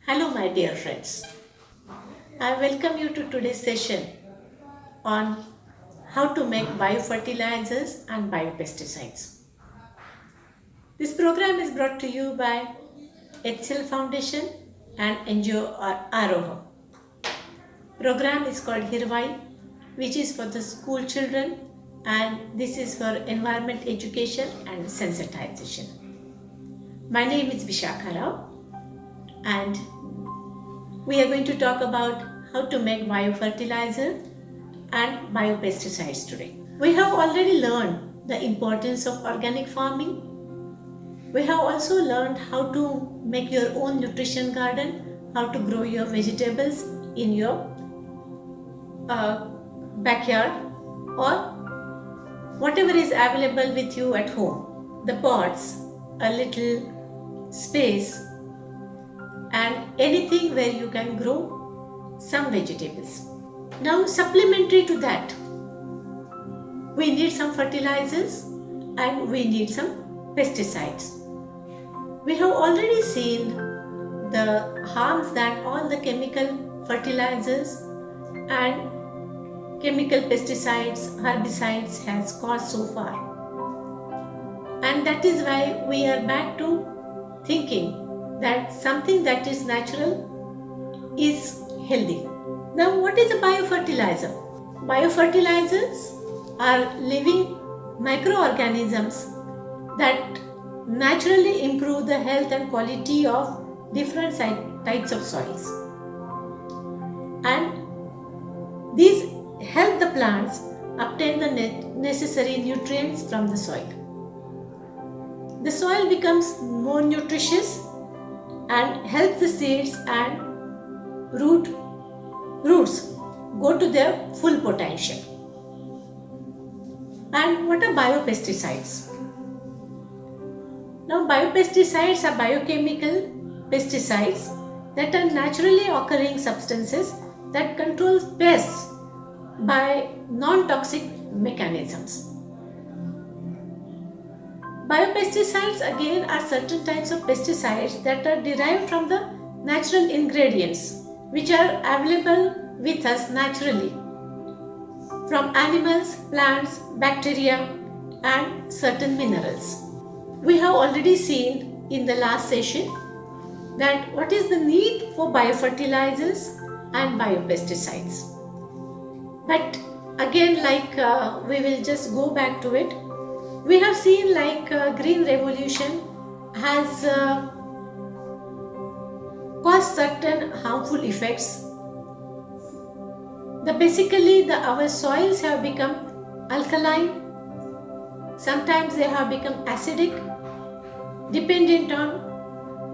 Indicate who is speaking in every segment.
Speaker 1: Hello, my dear friends. I welcome you to today's session on how to make biofertilizers and biopesticides. This program is brought to you by HCL Foundation and NGO Aroha. Program is called Hirvai, which is for the school children, and this is for environment education and sensitization. My name is Vishakha Rao, and we are going to talk about how to make biofertilizer and biopesticides today. We have already learned the importance of organic farming. We have also learned how to make your own nutrition garden, how to grow your vegetables in your backyard or whatever is available with you at home. The pots, a little space, and anything where you can grow some vegetables. Now, supplementary to that, we need some fertilizers and we need some pesticides. We have already seen the harms that all the chemical fertilizers and chemical pesticides, herbicides has caused so far. And that is why we are back to thinking that something that is natural is healthy. Now, what is a biofertilizer? Biofertilizers are living microorganisms that naturally improve the health and quality of different types of soils. And these help the plants obtain the necessary nutrients from the soil. The soil becomes more nutritious and helps the seeds and roots go to their full potential. And what are biopesticides? Now, biopesticides are biochemical pesticides that are naturally occurring substances that control pests by non-toxic mechanisms. Biopesticides again are certain types of pesticides that are derived from the natural ingredients which are available with us naturally from animals, plants, bacteria, and certain minerals. We have already seen in the last session that what is the need for biofertilizers and biopesticides. But again, we will just go back to it. We have seen green revolution has caused certain harmful effects. Our soils have become alkaline. Sometimes they have become acidic, dependent on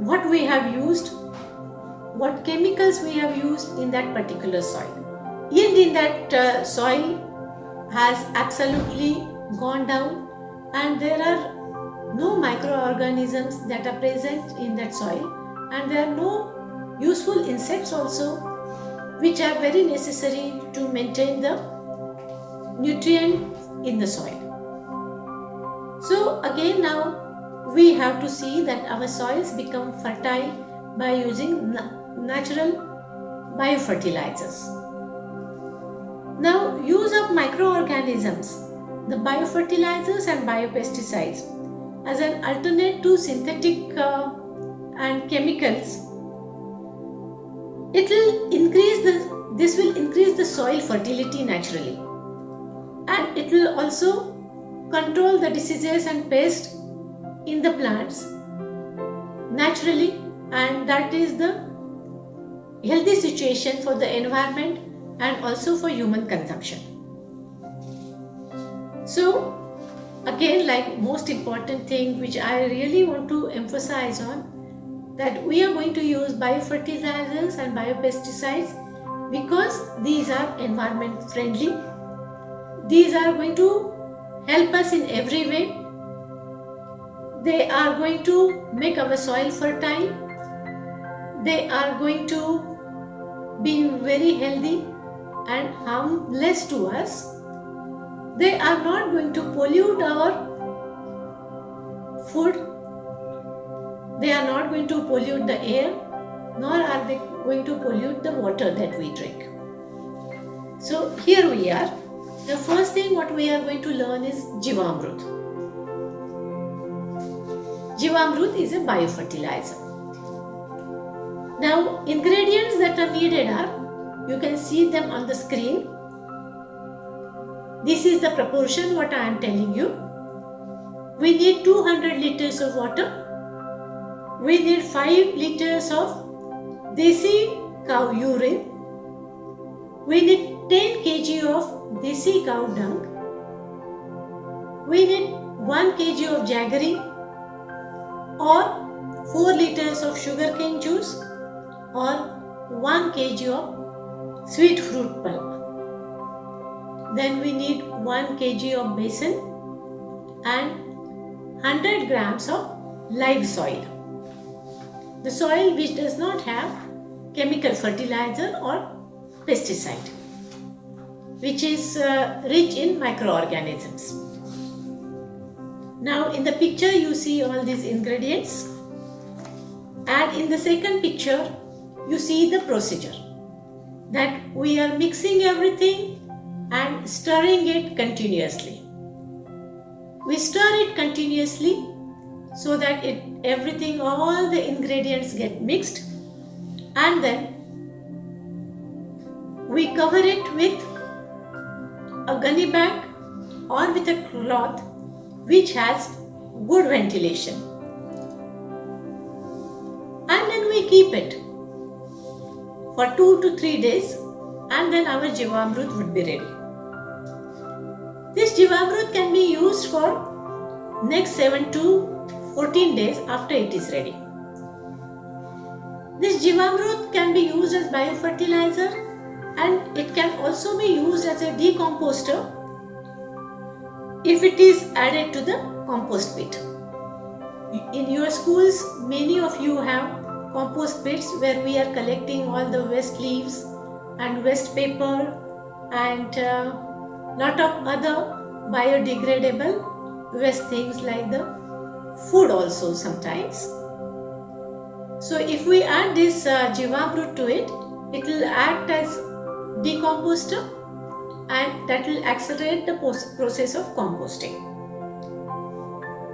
Speaker 1: what we have used, what chemicals we have used in that particular soil. Yield in that soil has absolutely gone down, and there are no microorganisms that are present in that soil, and there are no useful insects also, which are very necessary to maintain the nutrient in the soil. So again, now we have to see that our soils become fertile by using natural biofertilizers. Now, use of microorganisms, the biofertilizers and biopesticides as an alternate to synthetic and chemicals, this will increase the soil fertility naturally, and it will also control the diseases and pests in the plants naturally, and that is the healthy situation for the environment and also for human consumption. So again, most important thing which I really want to emphasize on, that we are going to use biofertilizers and biopesticides because these are environment friendly. These are going to help us in every way. They are going to make our soil fertile. They are going to be very healthy and harmless to us. They are not going to pollute our food. They are not going to pollute the air. nor are they going to pollute the water that we drink. So here we are. The first thing what we are going to learn is Jivamrut. Jivamrut is a biofertilizer. Now ingredients that are needed are, you can see them on the screen. This is the proportion what I am telling you. We need 200 liters of water. We need 5 liters of desi cow urine. We need 10 kg of desi cow dung. We need 1 kg of jaggery or 4 liters of sugarcane juice or 1 kg of sweet fruit pulp. Then we need 1 kg of besan and 100 grams of live soil. The soil which does not have chemical fertilizer or pesticide, which is rich in microorganisms. Now in the picture you see all these ingredients, and in the second picture you see the procedure, that we are mixing everything and stirring it continuously. We stir it continuously so that everything, all the ingredients get mixed, and then we cover it with a gunny bag or with a cloth which has good ventilation, and then we keep it for 2 to 3 days, and then our Jivamrut would be ready. This Jivamrut can be used for next 7 to 14 days after it is ready. This Jivamrut can be used as biofertilizer, and it can also be used as a decomposter if it is added to the compost pit. In your schools, many of you have compost pits where we are collecting all the waste leaves and waste paper and lot of other biodegradable waste things like the food also sometimes. So if we add this Jivamrut to it, it will act as decomposter, and that will accelerate the process of composting.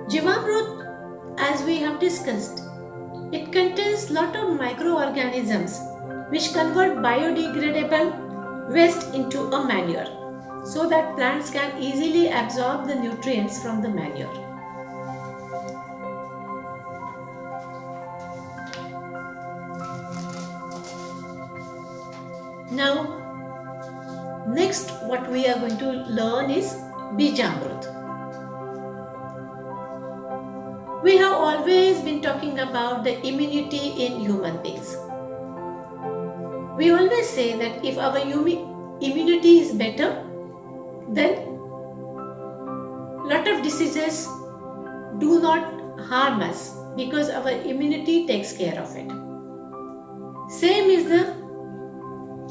Speaker 1: Jivamrut, as we have discussed, it contains lot of microorganisms which convert biodegradable waste into a manure, so that plants can easily absorb the nutrients from the manure. Now, next what we are going to learn is Bijamrut. We have always been talking about the immunity in human beings. We always say that if our immunity is better, then lot of diseases do not harm us because our immunity takes care of it. Same is the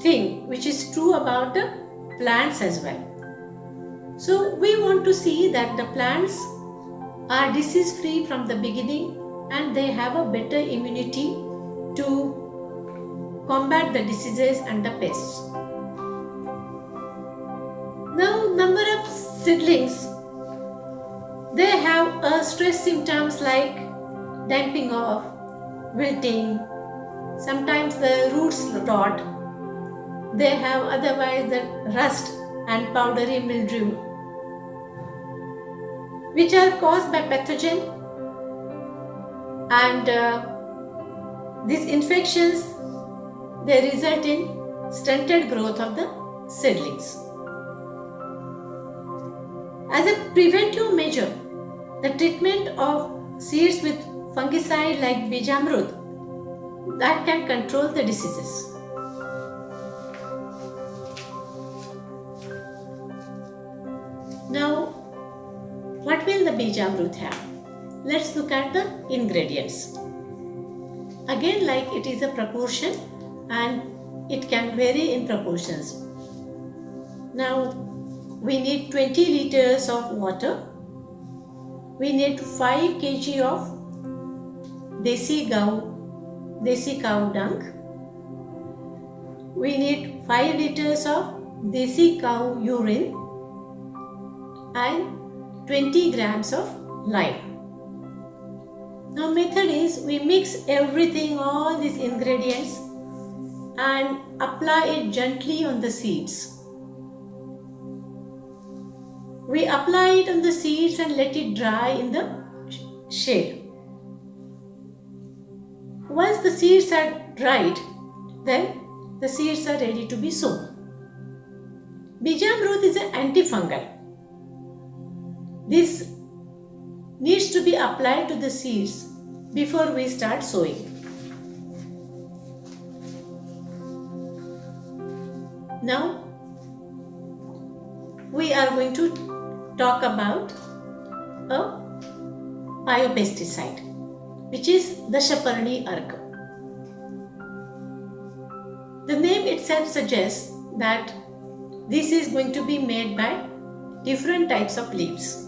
Speaker 1: thing which is true about the plants as well. So we want to see that the plants are disease free from the beginning, and they have a better immunity to combat the diseases and the pests. Now, number of seedlings, they have stress symptoms like damping off, wilting, sometimes the roots rot. They have otherwise the rust and powdery mildew, which are caused by pathogen, and these infections, they result in stunted growth of the seedlings. As a preventive measure, the treatment of seeds with fungicide like Bijamrut, that can control the diseases. Now, what will the Bijamrut have? Let's look at the ingredients. Again, like it is a proportion and it can vary in proportions. Now, we need 20 liters of water. We need 5 kg of desi cow desi cow dung. We need 5 liters of desi cow urine and 20 grams of lime. Now method is we mix everything, all these ingredients, and apply it gently on the seeds. We apply it on the seeds and let it dry in the shade. Once the seeds are dried, then the seeds are ready to be sown. Bijamrut is an antifungal. This needs to be applied to the seeds before we start sowing. Now we are going to talk about a biopesticide, which is Dashaparni Arka. The name itself suggests that this is going to be made by different types of leaves.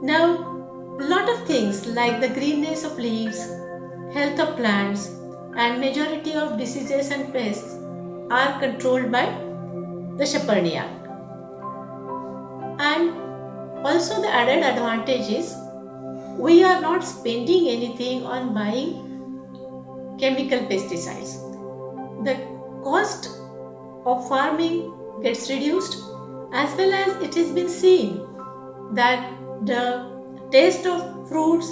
Speaker 1: Now, a lot of things like the greenness of leaves, health of plants, and majority of diseases and pests are controlled by the Dashaparni Arka. And also the added advantage is we are not spending anything on buying chemical pesticides. The cost of farming gets reduced, as well as it has been seen that the taste of fruits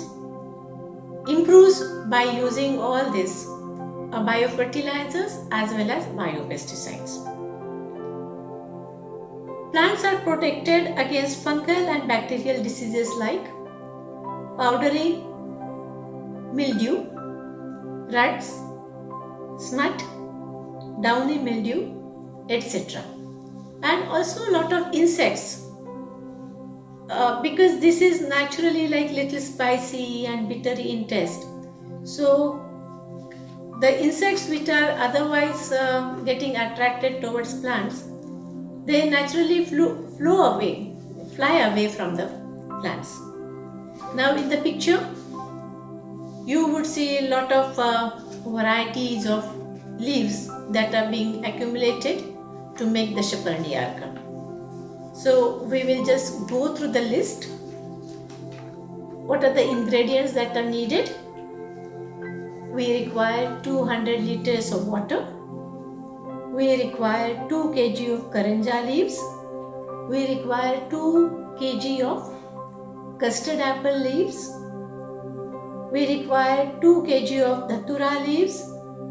Speaker 1: improves by using all these biofertilizers as well as biopesticides. Plants are protected against fungal and bacterial diseases like powdery mildew, ruts, smut, downy mildew, etc. And also a lot of insects, because this is naturally like little spicy and bitter in taste. So the insects which are otherwise getting attracted towards plants, they naturally fly away from the plants. Now in the picture, you would see a lot of varieties of leaves that are being accumulated to make the Dashaparni Arka. So we will just go through the list. What are the ingredients that are needed? We require 200 liters of water. We require 2 kg of karanja leaves. We require 2 kg of custard apple leaves. We require 2 kg of datura leaves,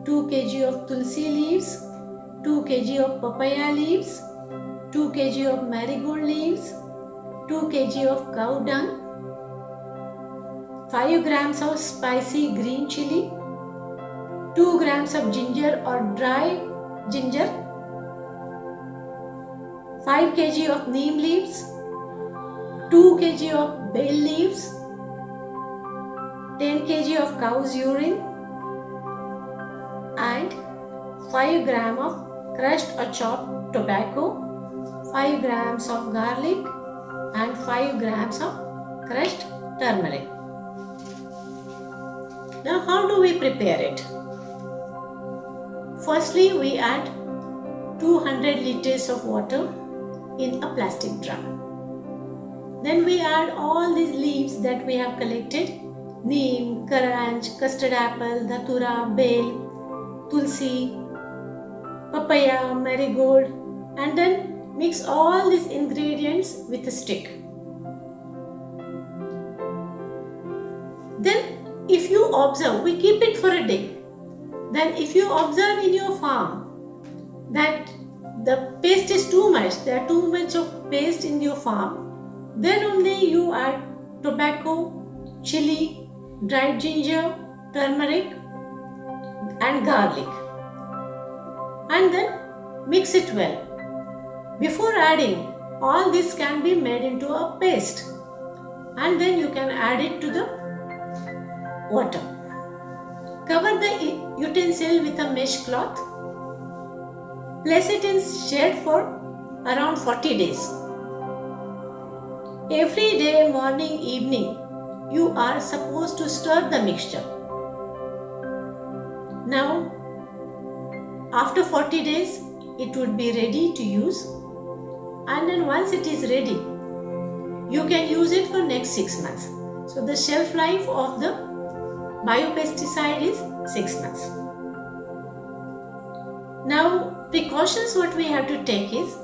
Speaker 1: 2 kg of tulsi leaves, 2 kg of papaya leaves, 2 kg of marigold leaves, 2 kg of cow dung, 5 grams of spicy green chili, 2 grams of ginger or dry ginger, 5 kg of neem leaves, 2 kg of bay leaves, 10 kg of cow's urine, and 5 grams of crushed or chopped tobacco, 5 grams of garlic, and 5 grams of crushed turmeric. Now how do we prepare it? Firstly, we add 200 liters of water in a plastic drum. Then we add all these leaves that we have collected: neem, karanj, custard apple, datura, bale, tulsi, papaya, marigold, and then mix all these ingredients with a stick. Then if you observe, we keep it for a day. Then if you observe in your farm that the paste is too much, there are too much of paste in your farm, then only you add tobacco, chili, dried ginger, turmeric, and garlic, and then mix it well. Before adding, all this can be made into a paste, and then you can add it to the water. Cover the utensil with a mesh cloth. Place it in shade for around 40 days. Every day, morning, evening, you are supposed to stir the mixture. Now, after 40 days, it would be ready to use, and then once it is ready, you can use it for next 6 months. So the shelf life of the biopesticide is 6 months. Now, precautions what we have to take is,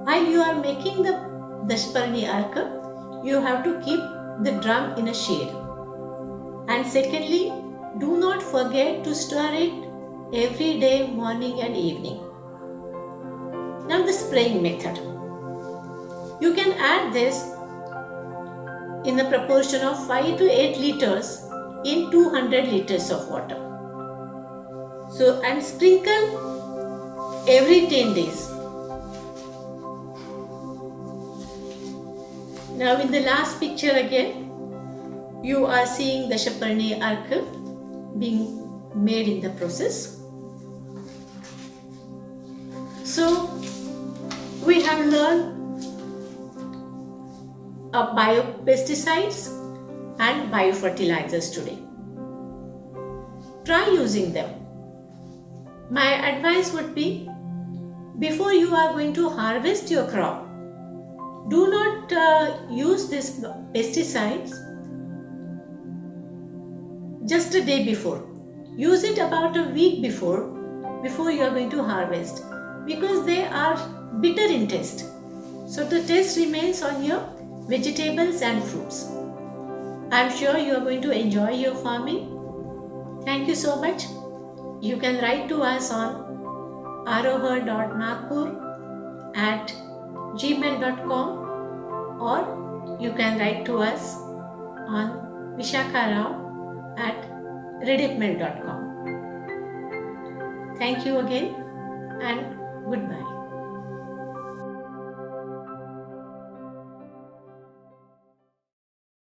Speaker 1: while you are making the Dashparni Arka, you have to keep the drum in a shade. And secondly, do not forget to stir it every day, morning and evening. Now the spraying method. You can add this in the proportion of 5 to 8 liters in 200 liters of water. So, and sprinkle every 10 days. Now in the last picture again, you are seeing the Dashparni Arka being made in the process. So we have learned biopesticides and biofertilizers today. Try using them. My advice would be, before you are going to harvest your crop, do not use these pesticides just a day before. Use it about a week before you are going to harvest, because they are bitter in taste. So the taste remains on your vegetables and fruits. I am sure you are going to enjoy your farming. Thank you so much. You can write to us on arohar.nagpur@gmail.com, or you can write to us on vishakharao@redipmail.com. Thank you again and goodbye.